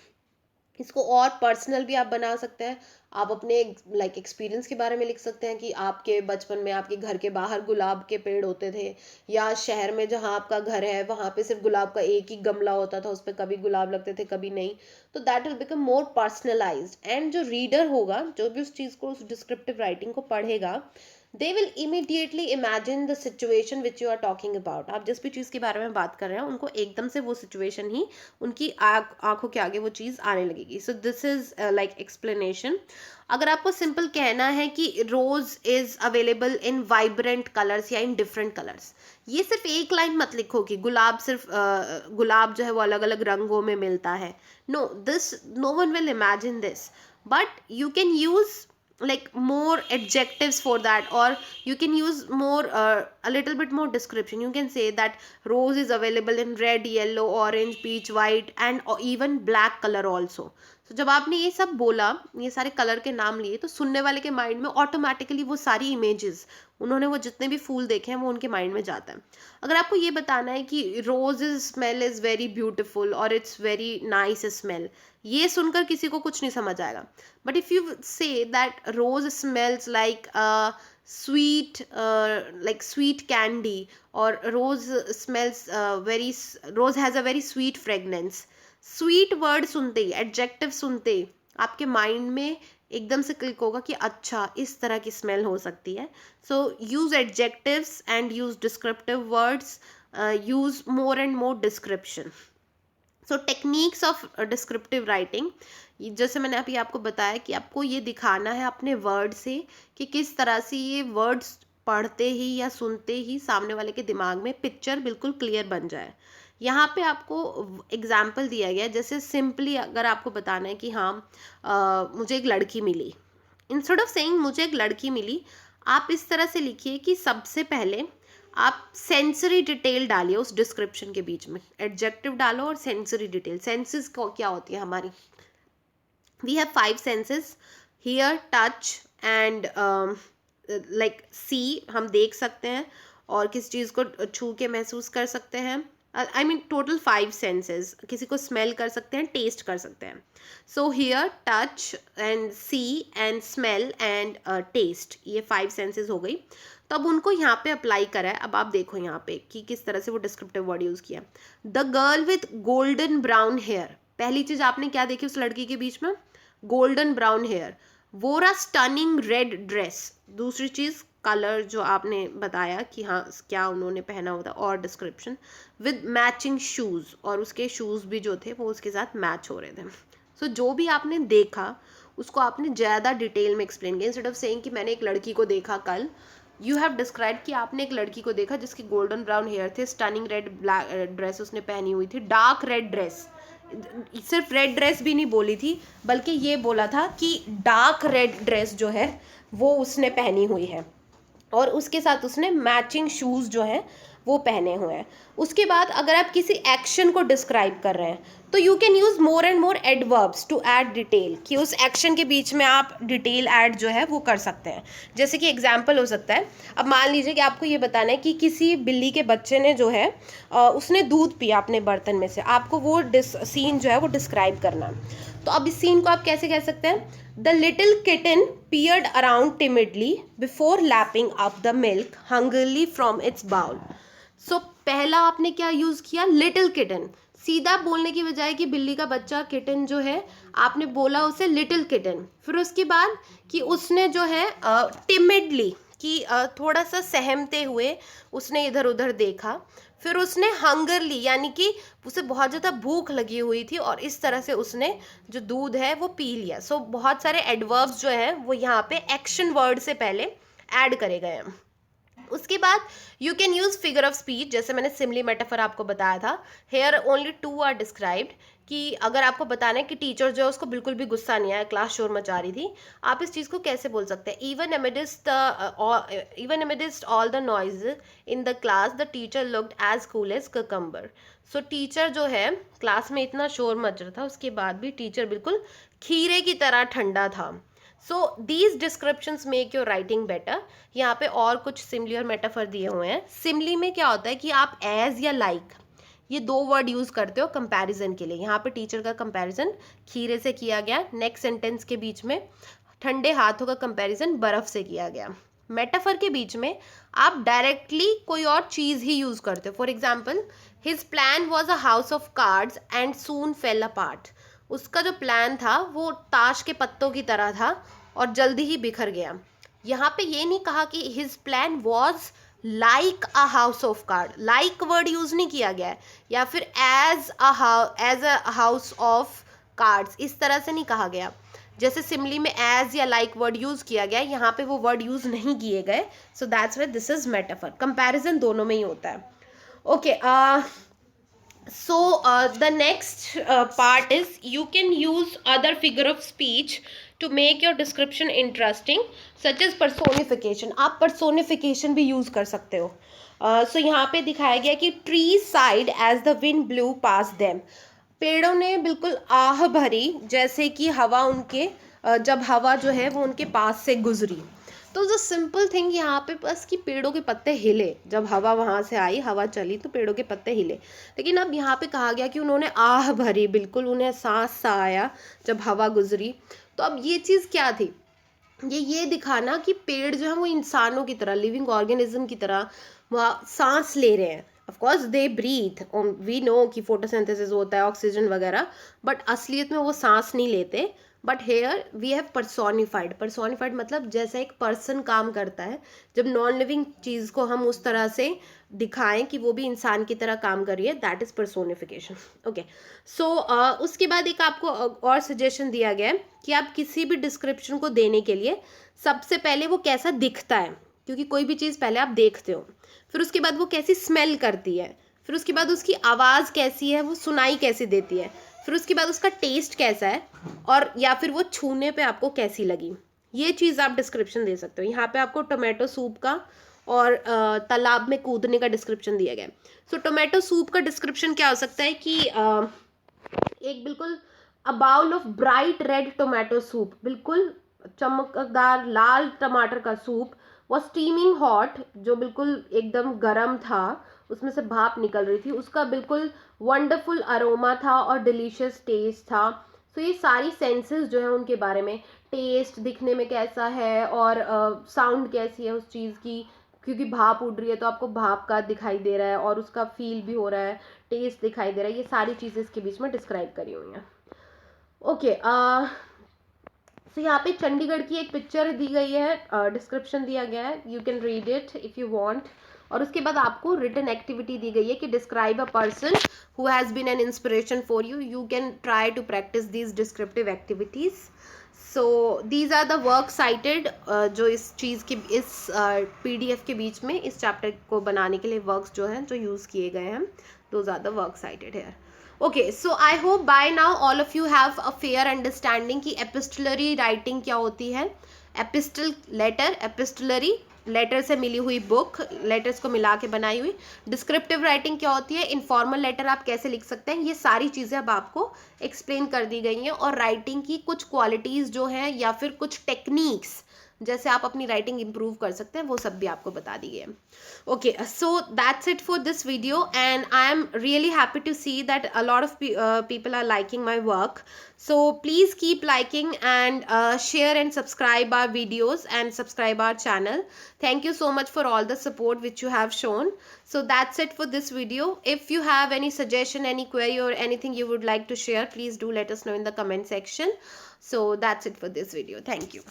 इसको और पर्सनल भी आप बना सकते हैं। आप अपने एक्सपीरियंस के बारे में लिख सकते हैं कि आपके बचपन में आपके घर के बाहर गुलाब के पेड़ होते थे, या शहर में जहाँ आपका घर है वहाँ पे सिर्फ गुलाब का एक ही गमला होता था, उस पर कभी गुलाब लगते थे कभी नहीं। तो that will become more personalised, and जो रीडर होगा, जो भी उस चीज़ को, उस डिस्क्रिप्टिव राइटिंग को पढ़ेगा, they will immediately imagine the situation which you are talking about. आप जिस भी चीज़ के बारे में बात कर रहे हैं उनको एकदम से वो सिचुएशन ही उनकी आंखों के आगे वो चीज़ आने लगेगी। So this is like explanation. अगर आपको सिंपल कहना है कि rose is available in vibrant colours या इन डिफरेंट कलर्स, ये सिर्फ एक लाइन मत लिखो कि गुलाब सिर्फ गुलाब जो है वो अलग अलग रंगों में मिलता है। No, this, no one will imagine this, but you can use like more adjectives for that, or you can use more a little bit more description. You can say that rose is available in red, yellow, orange, peach, white and even black color also. So जब आपने ये सब बोला, ये सारे colour के नाम लिए, तो सुनने वाले के माइंड में ऑटोमेटिकली वो सारी इमेजेस, उन्होंने वो जितने भी फूल देखे हैं वो उनके माइंड में जाता है। अगर आपको ये बताना है कि rose smell is very beautiful और इट्स वेरी नाइस स्मेल, ये सुनकर किसी को कुछ नहीं समझ आएगा। But if you say that rose smells like sweet, like sweet candy, or rose smells very, rose has a very sweet fragrance, sweet word सुनते ही, एडजेक्टिव सुनते ही आपके माइंड में एकदम से क्लिक होगा कि अच्छा इस तरह की स्मेल हो सकती है। So use adjectives and use descriptive words, use more and more description. So techniques of descriptive writing, जैसे मैंने अभी आपको बताया कि आपको ये दिखाना है अपने वर्ड से कि किस तरह से ये वर्ड्स पढ़ते ही या सुनते ही सामने वाले के दिमाग में पिक्चर बिल्कुल क्लियर बन जाए। यहाँ पे आपको एग्जाम्पल दिया गया है, जैसे सिंपली अगर आपको बताना है कि हाँ मुझे एक लड़की मिली, इंस्टेड ऑफ सेइंग मुझे एक लड़की मिली, आप इस तरह से लिखिए कि सबसे पहले आप सेंसरी डिटेल डालिए उस डिस्क्रिप्शन के बीच में, एडजेक्टिव डालो और सेंसरी डिटेल। सेंसेस क्या होती है हमारी, we have 5 senses, hear, touch and like see, हम देख सकते हैं और किसी चीज़ को छू के महसूस कर सकते हैं। आई मीन टोटल 5 सेंसेस, किसी को स्मेल कर सकते हैं, टेस्ट कर सकते हैं। So here, touch and see and smell and taste, ये 5 सेंसेस हो गई। तो अब उनको यहाँ पे अप्लाई करा है। अब आप देखो यहाँ पे कि किस तरह से वो डिस्क्रिप्टिव वर्ड यूज़ किया। The girl with golden brown hair, पहली चीज़ आपने क्या देखी उस लड़की के बीच में, गोल्डन ब्राउन हेयर। वोर अ स्टनिंग रेड ड्रेस, दूसरी चीज़ कलर जो आपने बताया कि हाँ क्या उन्होंने पहना होता, और डिस्क्रिप्शन विद मैचिंग शूज़, और उसके शूज़ भी जो थे वो उसके साथ मैच हो रहे थे। सो जो भी आपने देखा उसको आपने ज़्यादा डिटेल में एक्सप्लेन किया। इंस्टेड ऑफ सेइंग कि मैंने एक लड़की को देखा कल, यू हैव डिस्क्राइब कि आपने एक लड़की को देखा जिसके गोल्डन ब्राउन हेयर थे, स्टनिंग रेड ब्लैक ड्रेस उसने पहनी हुई थी, डार्क रेड ड्रेस, सिर्फ रेड ड्रेस भी नहीं बोली थी बल्कि ये बोला था कि डार्क रेड ड्रेस जो है वो उसने पहनी हुई है, और उसके साथ उसने मैचिंग शूज़ जो हैं वो पहने हुए हैं। उसके बाद अगर आप किसी एक्शन को डिस्क्राइब कर रहे हैं तो you can use more and more adverbs to add detail, कि उस एक्शन के बीच में आप डिटेल ऐड जो है वो कर सकते हैं। जैसे कि एग्जाम्पल हो सकता है, अब मान लीजिए कि आपको ये बताना है कि किसी बिल्ली के बच्चे ने जो है उसने दूध पिया अपने बर्तन में से, आपको वो सीन जो है वो डिस्क्राइब करना है। तो अब इस सीन को आप कैसे कह सकते हैं, the little kitten peered around timidly before lapping up the milk hungrily from its bowl. So पहला आपने क्या यूज किया, लिटिल किटन, सीधा बोलने की बजाय कि बिल्ली का बच्चा किटन जो है, आपने बोला उसे लिटिल किटन। फिर उसके बाद कि उसने जो है टिमिडली, कि थोड़ा सा सहमते हुए उसने इधर उधर देखा, फिर उसने हंगर ली, यानी कि उसे बहुत ज़्यादा भूख लगी हुई थी और इस तरह से उसने जो दूध है वो पी लिया। सो बहुत सारे एडवर्ब्स जो हैं वो यहाँ पे एक्शन वर्ड से पहले ऐड करे गए हैं। उसके बाद you can use figure of speech, जैसे मैंने सिमली मेटाफर आपको बताया था। Here only two are described, कि अगर आपको बताना है कि टीचर जो है उसको बिल्कुल भी गुस्सा नहीं आया, क्लास शोर मचा रही थी, आप इस चीज़ को कैसे बोल सकते हैं? Even amidst all the noise in the class the teacher looked as cool as cucumber. So teacher जो है, क्लास में इतना शोर मच रहा था, उसके बाद भी टीचर बिल्कुल खीरे की तरह ठंडा था। So these descriptions make your writing better. यहाँ पे और कुछ सिमली और मेटाफर दिए हुए हैं। सिमली में क्या होता है कि आप एज या लाइक ये दो वर्ड यूज करते हो कंपैरिजन के लिए। यहाँ पे टीचर का कंपैरिजन खीरे से किया गया। नेक्स्ट सेंटेंस के बीच में ठंडे हाथों का कंपैरिजन बर्फ से किया गया। मेटाफर के बीच में आप डायरेक्टली कोई और चीज ही यूज करते हो। For example, his plan was a house of cards and soon fail apart. उसका जो प्लान था वो ताश के पत्तों की तरह था और जल्दी ही बिखर गया। यहाँ पे ये नहीं कहा कि his plan was like a house of card, like word use नहीं किया गया है, या फिर as a house of cards, इस तरह से नहीं कहा गया। जैसे सिमली में एज या लाइक वर्ड यूज किया गया, यहाँ पे वो वर्ड यूज नहीं किए गए। So that's why this is metaphor. Comparison दोनों में ही होता है। Okay, so the next part is you can use other figure of speech to make your description interesting, such as personification. आप personification भी use कर सकते हो। so यहाँ पे दिखाया गया कि trees sighed as the wind blew past them. पेड़ों ने बिल्कुल आह भरी जैसे कि हवा उनके जब हवा जो है वो उनके पास से गुजरी। तो जो सिंपल थिंग यहाँ पे बस कि पेड़ों के पत्ते हिले, जब हवा वहाँ से आई, हवा चली तो पेड़ों के पत्ते हिले। लेकिन अब यहाँ पे कहा गया कि उन्होंने आह भरी, बिल्कुल उन्हें सांस सा आया जब हवा गुजरी। तो अब ये चीज़ क्या थी? ये दिखाना कि पेड़ जो है वो इंसानों की तरह, लिविंग ऑर्गेनिज्म की तरह वह सांस ले रहे हैं। Of course they breathe, we know कि फोटोसिंथेसिस होता है, ऑक्सीजन वगैरह, बट असलियत में वो सांस नहीं लेते। But here we have personified. Personified मतलब जैसा एक पर्सन काम करता है, जब नॉन लिविंग चीज़ को हम उस तरह से दिखाएं कि वो भी इंसान की तरह काम कर रही है, दैट इज पर्सोनिफिकेशन। ओके, सो उसके बाद एक आपको और सजेशन दिया गया है कि आप किसी भी डिस्क्रिप्शन को देने के लिए सबसे पहले वो कैसा दिखता है, क्योंकि कोई भी चीज़ पहले आप देखते हो, फिर उसके बाद वो कैसी स्मेल करती है, फिर उसके बाद उसकी आवाज़ कैसी है, वो सुनाई कैसी देती है, फिर उसके बाद उसका टेस्ट कैसा है, और या फिर वो छूने पे आपको कैसी लगी। ये चीज़ आप डिस्क्रिप्शन दे सकते हो। यहाँ पे आपको टोमेटो सूप का और तालाब में कूदने का डिस्क्रिप्शन दिया गया है। सो टोमेटो सूप का डिस्क्रिप्शन क्या हो सकता है कि एक बिल्कुल a bowl of bright red tomato soup, बिल्कुल चमकदार लाल टमाटर का सूप, वो स्टीमिंग हॉट, जो बिल्कुल एकदम गर्म था, उसमें से भाप निकल रही थी, उसका बिल्कुल वंडरफुल अरोमा था और डिलीशियस टेस्ट था। सो ये सारी सेंसेस जो है उनके बारे में, टेस्ट दिखने में कैसा है और साउंड कैसी है उस चीज़ की, क्योंकि भाप उड़ रही है तो आपको भाप का दिखाई दे रहा है और उसका फील भी हो रहा है, टेस्ट दिखाई दे रहा है, ये सारी चीज़ें इसके बीच में डिस्क्राइब करी हुई हैं। ओके, तो यहाँ पे चंडीगढ़ की एक पिक्चर दी गई है, डिस्क्रिप्शन दिया गया है, you can read it if you want. और उसके बाद आपको रिटन एक्टिविटी दी गई है कि describe a person who has been an inspiration for you. You can try to practise these descriptive activities. So these are the work cited, जो इस चीज़ के इस PDF के बीच में इस चैप्टर को बनाने के लिए वर्क्स जो हैं जो यूज़ किए गए हैं, those are the work cited here. Okay, so I hope by now all of you have a fair understanding कि epistolary writing क्या होती है। epistle letter, epistolary लेटर से मिली हुई बुक, लेटर्स को मिला के बनाई हुई। डिस्क्रिप्टिव राइटिंग क्या होती है, इनफॉर्मल लेटर आप कैसे लिख सकते हैं, ये सारी चीज़ें अब आपको एक्सप्लेन कर दी गई हैं। और राइटिंग की कुछ क्वालिटीज़ जो हैं या फिर कुछ टेक्निक्स जैसे आप अपनी राइटिंग इंप्रूव कर सकते हैं, वो सब भी आपको बता दी गई है। Okay, so that's it for this video, and I am really happy to see that a lot of people are liking my work. So please keep liking and share and subscribe our videos and subscribe our channel. Thank you so much for all the support which you have shown. So that's it for this video. If you have any suggestion, any query or anything you would like to share, please do let us know in the comment section. So that's it for this video. Thank you.